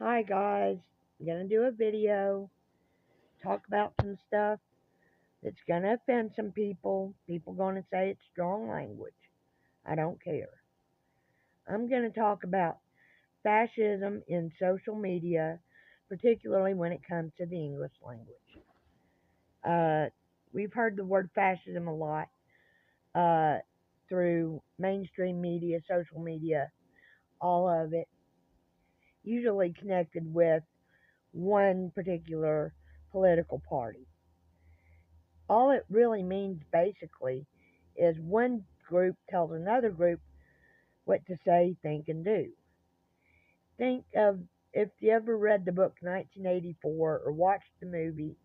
Hi guys, I'm gonna do a video, talk about some stuff that's gonna offend some people. People gonna say it's strong language. I don't care. I'm gonna talk about fascism in social media, particularly when it comes to the English language. Uh, we've heard the word fascism a lot uh, through mainstream media, social media, all of it, usually connected with one particular political party. All it really means basically is one group tells another group what to say, think, and do. Think of if you ever read the book 1984 or watched the movie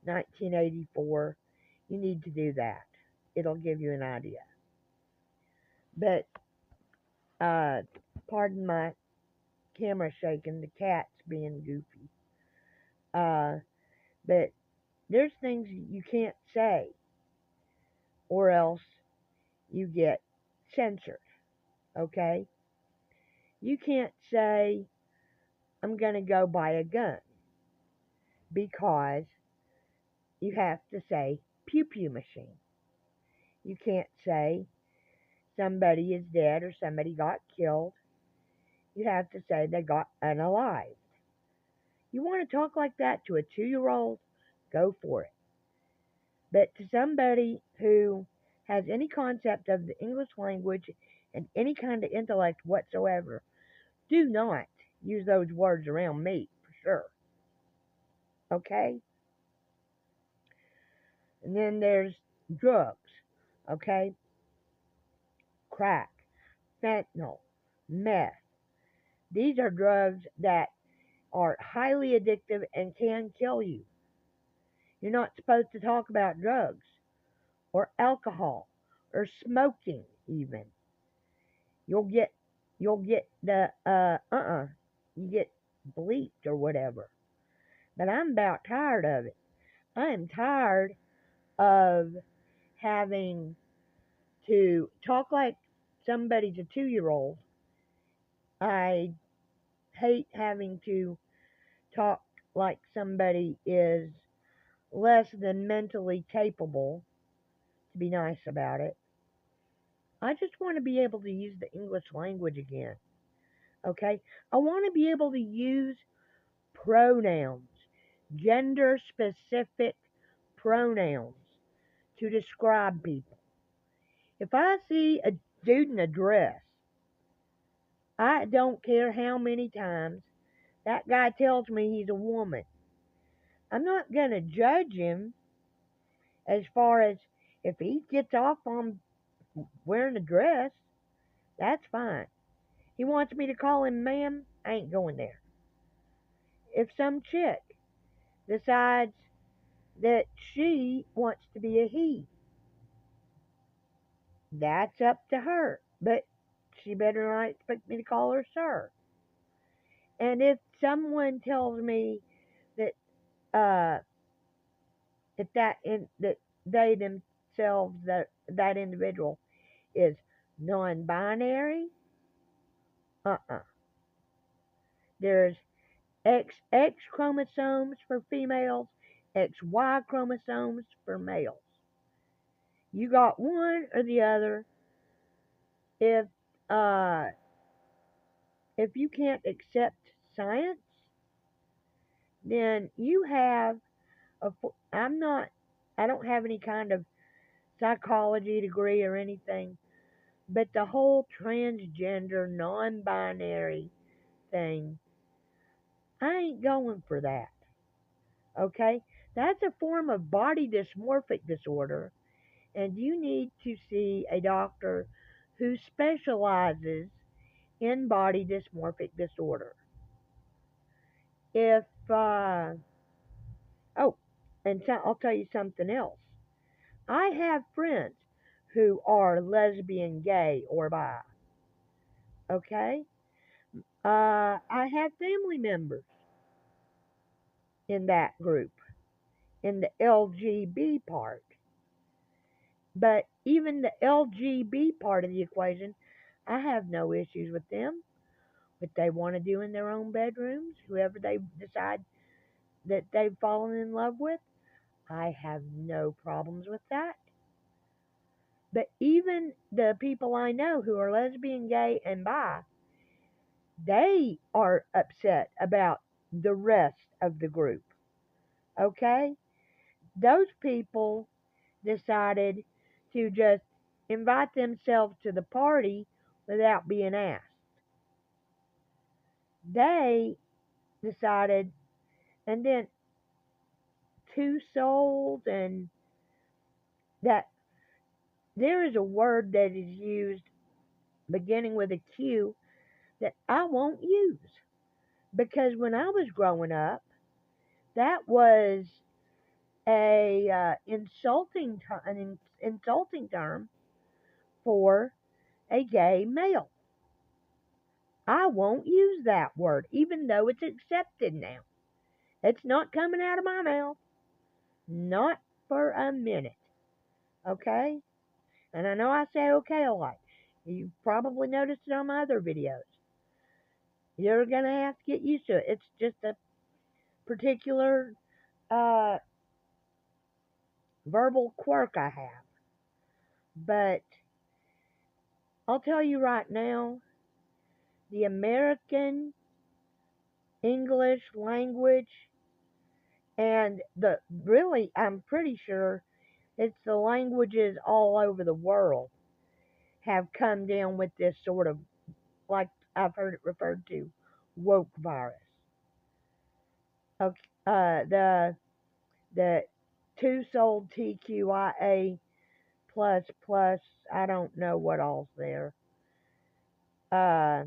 1984, you need to do that. It'll give you an idea. But, uh, pardon my camera shaking, the cat's being goofy. Uh, but there's things you can't say or else you get censored, okay? You can't say, I'm going to go buy a gun because you have to say pew pew machine. You can't say somebody is dead or somebody got killed. You have to say they got unalived. You want to talk like that to a 2-year old? Go for it. But to somebody who has any concept of the English language and any kind of intellect whatsoever, do not use those words around me for sure. Okay? And then there's drugs. Okay? Crack, fentanyl, meth. These are drugs that are highly addictive and can kill you. You're not supposed to talk about drugs or alcohol or smoking even. You'll get the you get bleeped or whatever. But I'm about tired of it. I am tired of having to talk like somebody's a 2-year old. I hate having to talk like somebody is less than mentally capable, to be nice about it. I just want to be able to use the English language again. Okay? I want to be able to use pronouns, gender specific pronouns to describe people. If I see a dude in a dress, I don't care how many times that guy tells me he's a woman. I'm not going to judge him as far as if he gets off on wearing a dress, that's fine. He wants me to call him ma'am, I ain't going there. If some chick decides that she wants to be a he, that's up to her. But she better not expect me to call her sir. And if someone tells me that uh if that they themselves that individual is non-binary, uh-uh. There's XX chromosomes for females, XY chromosomes for males. You got one or the other. If uh if you can't accept science, then you have I'm not I don't have any kind of psychology degree or anything, but the whole transgender non-binary thing, I ain't going for that. Okay? That's a form of body dysmorphic disorder, and you need to see a doctor who specializes in body dysmorphic disorder. If, oh, and so I'll tell you something else. I have friends who are lesbian, gay, or bi. Okay? I have family members in that group, in the LGB part. But even the LGB part of the equation, I have no issues with them. that they want to do in their own bedrooms, whoever they decide that they've fallen in love with. I have no problems with that. But even the people I know who are lesbian, gay, and bi, they are upset about the rest of the group. Okay? Those people decided to just invite themselves to the party without being asked. They decided, and then two souls, and that there is a word that is used beginning with a Q that I won't use because when I was growing up, that was an insulting term for a gay male. I won't use that word, even though it's accepted now. It's not coming out of my mouth, not for a minute. Okay? And I know I say okay a lot. You've probably noticed it on my other videos. You're gonna have to get used to it. It's just a particular uh, verbal quirk I have. But I'll tell you right now, the American English language and the really, I'm pretty sure it's the languages all over the world have come down with this sort of, like I've heard it referred to, woke virus. Okay, the two-souled TQIA plus plus, I don't know what all's there. Uh,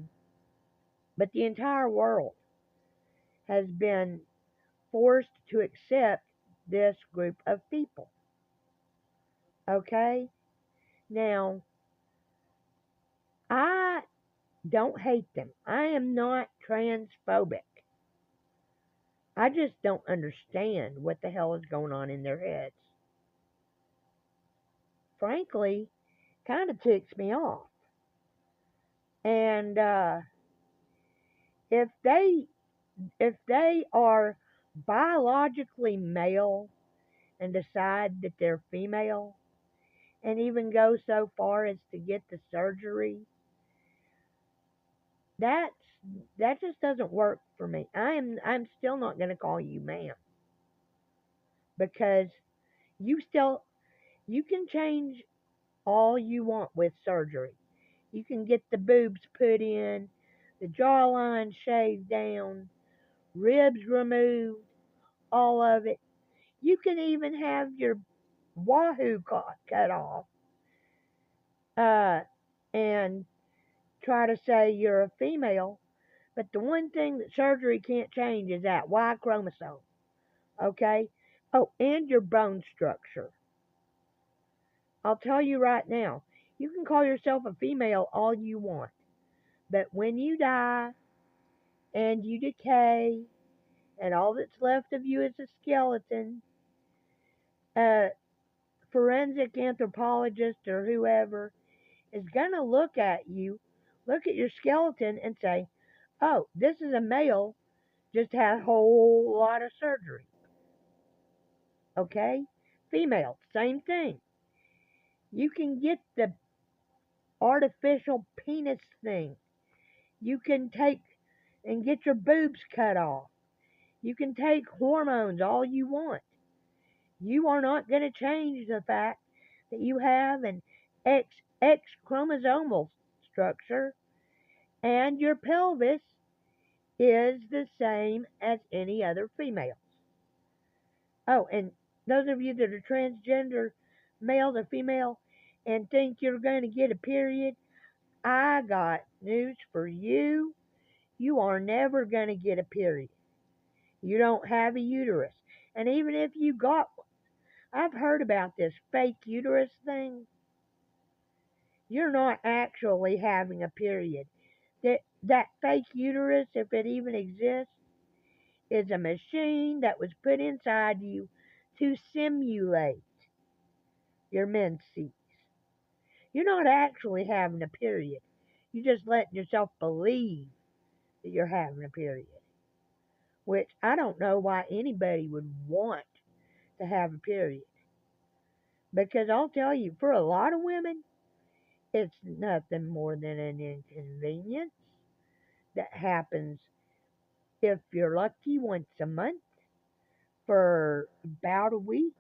but the entire world has been forced to accept this group of people. Okay? Now, I don't hate them. I am not transphobic. I just don't understand what the hell is going on in their heads. Frankly, kind of ticks me off. And if they are biologically male and decide that they're female and even go so far as to get the surgery, that's that just doesn't work for me. I'm still not going to call you ma'am because you still you can change all you want with surgery. You can get the boobs put in, the jawline shaved down, ribs removed, all of it. You can even have your wahoo cut off uh, and try to say you're a female. But the one thing that surgery can't change is that Y chromosome. Okay? Oh, and your bone structure. I'll tell you right now, you can call yourself a female all you want. But when you die and you decay and all that's left of you is a skeleton, a forensic anthropologist or whoever is going to look at your skeleton and say, oh, this is a male, just had a whole lot of surgery. Okay? Female, same thing. You can get the artificial penis thing. You can take and get your boobs cut off. You can take hormones all you want. You are not going to change the fact that you have an XX chromosomal structure and your pelvis is the same as any other female. Oh, and those of you that are transgender, male to female, and think you're going to get a period, I got news for you. You are never going to get a period. You don't have a uterus. And even if you got one, I've heard about this fake uterus thing. You're not actually having a period. That fake uterus, if it even exists, is a machine that was put inside you to simulate your menses. You're not actually having a period. You're just letting yourself believe that you're having a period. Which I don't know why anybody would want to have a period. Because I'll tell you, for a lot of women, it's nothing more than an inconvenience that happens if you're lucky once a month for about a week,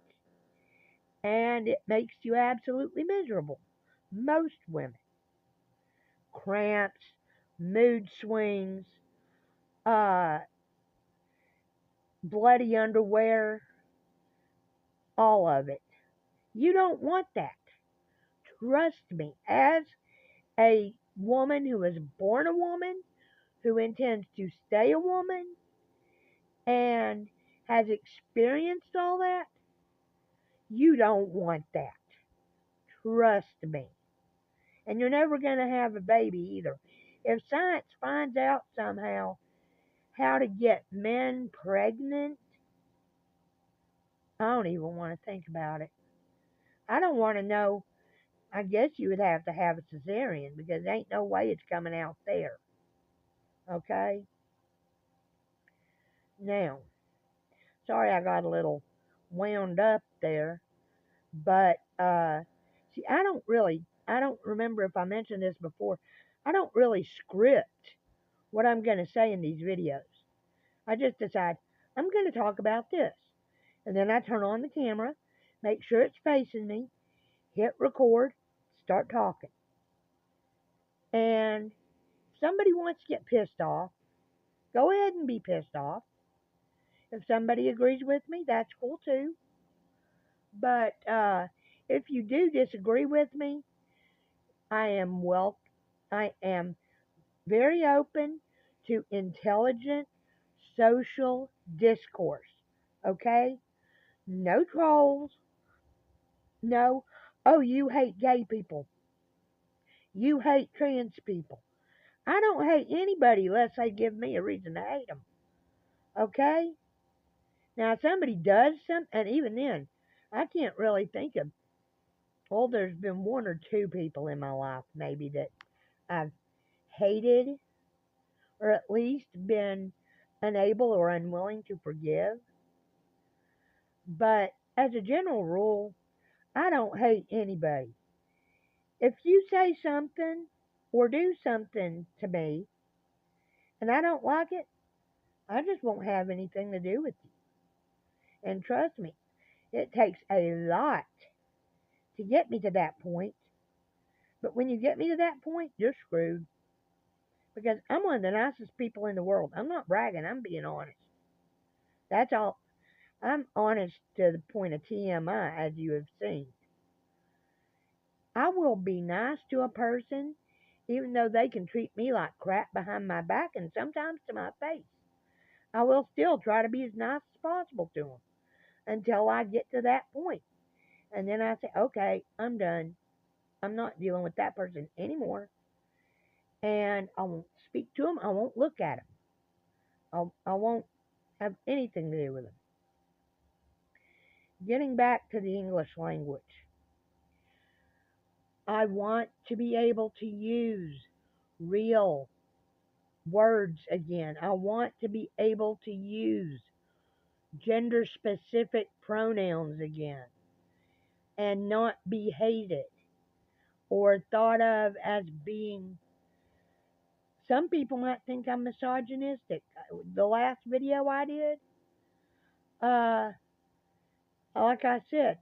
and it makes you absolutely miserable. Most women. Cramps, mood swings, uh, bloody underwear, all of it. You don't want that. Trust me, as a woman who was born a woman, who intends to stay a woman, and has experienced all that, you don't want that. Trust me. And you're never going to have a baby either. If science finds out somehow how to get men pregnant, I don't even want to think about it. I don't want to know. I guess you would have to have a cesarean because there ain't no way it's coming out there. Okay? Now, sorry I got a little wound up there, but see, I don't remember if I mentioned this before. I don't really script what I'm going to say in these videos. I just decide I'm going to talk about this. And then I turn on the camera, make sure it's facing me, hit record, start talking. And if somebody wants to get pissed off, go ahead and be pissed off. If somebody agrees with me, that's cool too. But if you do disagree with me, I am I am very open to intelligent social discourse. Okay? No trolls. No, oh, you hate gay people. You hate trans people. I don't hate anybody unless they give me a reason to hate them. Okay? Now, if somebody does something, and even then, I can't really think of, well, there's been one or two people in my life maybe that I've hated or at least been unable or unwilling to forgive. But as a general rule, I don't hate anybody. If you say something or do something to me and I don't like it, I just won't have anything to do with you. And trust me, it takes a lot to get me to that point. But when you get me to that point, you're screwed. Because I'm one of the nicest people in the world. I'm not bragging, I'm being honest. That's all. I'm honest to the point of TMI, as you have seen. I will be nice to a person, even though they can treat me like crap behind my back and sometimes to my face. I will still try to be as nice as possible to them until I get to that point. And then I say, okay, I'm done. I'm not dealing with that person anymore. And I won't speak to them. I won't look at them. I won't have anything to do with them. Getting back to the English language, I want to be able to use real words again. I want to be able to use gender specific pronouns again and not be hated or thought of as being. Some people might think I'm misogynistic. The last video I did, uh, like I said,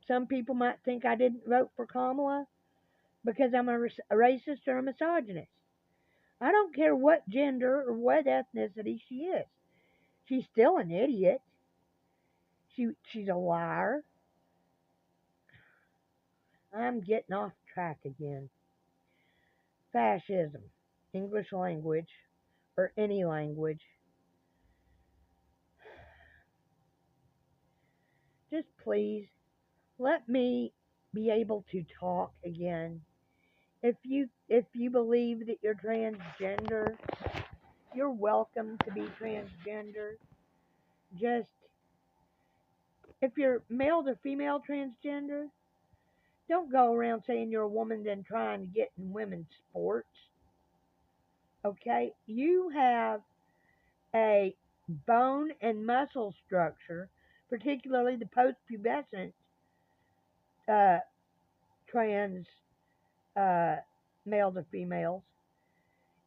some people might think I didn't vote for Kamala because I'm a racist or a misogynist. I don't care what gender or what ethnicity she is. She's still an idiot. She's a liar. I'm getting off track again. Fascism, English language, or any language. Just please let me be able to talk again. If you believe that you're transgender, you're welcome to be transgender. Just if you're male to female transgender, don't go around saying you're a woman then trying to get in women's sports. Okay, you have a bone and muscle structure, particularly the post-pubescent uh, trans uh, males or females.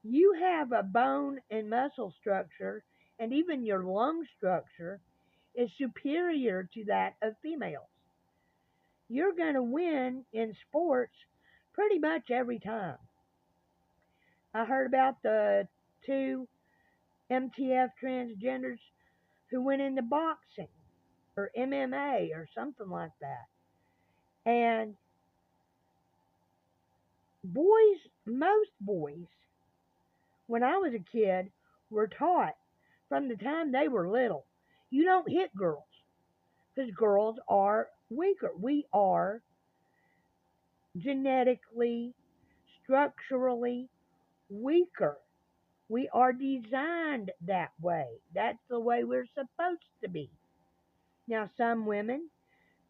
You have a bone and muscle structure, and even your lung structure is superior to that of females. You're going to win in sports pretty much every time. I heard about the two MTF transgenders who went into boxing or MMA or something like that. And most boys, when I was a kid, were taught from the time they were little, you don't hit girls because girls are weaker. We are genetically, structurally weaker. We are designed that way. That's the way we're supposed to be. Now, some women,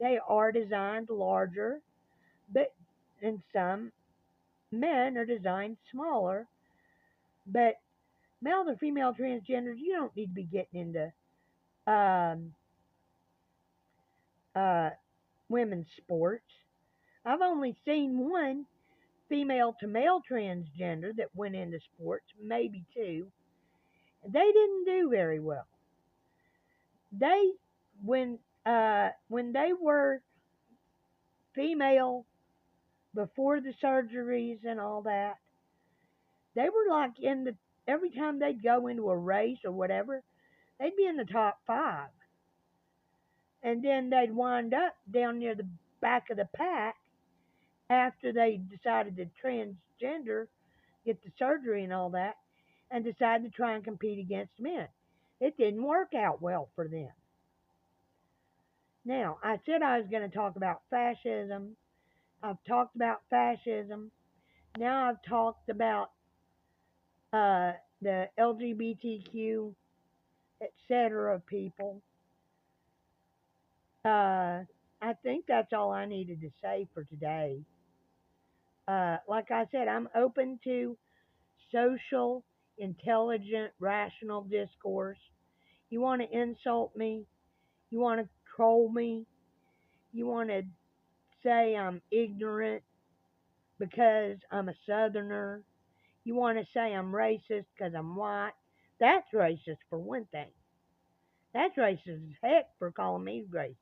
they are designed larger, but and some men are designed smaller. But male to female transgenders, you don't need to be getting into um, uh, women's sports. I've only seen one female to male transgender that went into sports, maybe two. They didn't do very well. They when they were female before the surgeries and all that, they were like in the every time they'd go into a race or whatever, they'd be in the top five. And then they'd wind up down near the back of the pack after they decided to transgender, get the surgery and all that, and decided to try and compete against men. It didn't work out well for them. Now, I said I was going to talk about fascism. I've talked about fascism. Now I've talked about uh, the LGBTQ, etc. people. I think that's all I needed to say for today. Like I said, I'm open to social, intelligent, rational discourse. You want to insult me, you want to troll me, you want to say I'm ignorant because I'm a southerner, you want to say I'm racist because I'm white. That's racist for one thing. That's racist as heck for calling me racist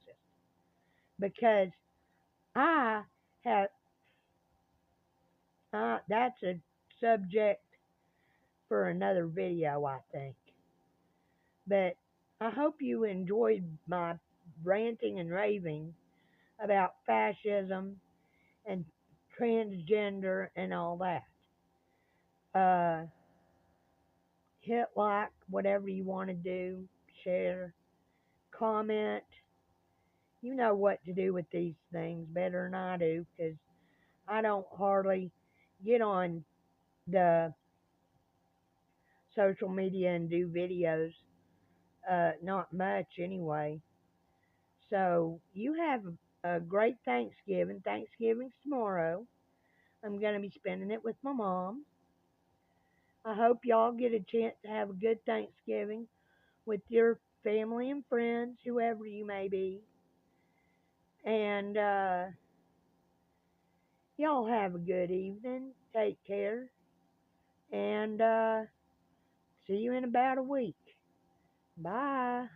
because I have, that's a subject for another video, I think. But I hope you enjoyed my ranting and raving about fascism and transgender and all that. Uh, Hit like, whatever you want to do, share, comment. You know what to do with these things better than I do because I don't hardly get on the social media and do videos. Not much anyway. So you have a great Thanksgiving. Thanksgiving's tomorrow. I'm going to be spending it with my mom. I hope y'all get a chance to have a good Thanksgiving with your family and friends, whoever you may be. And y'all have a good evening. Take care. And see you in about a week. Bye.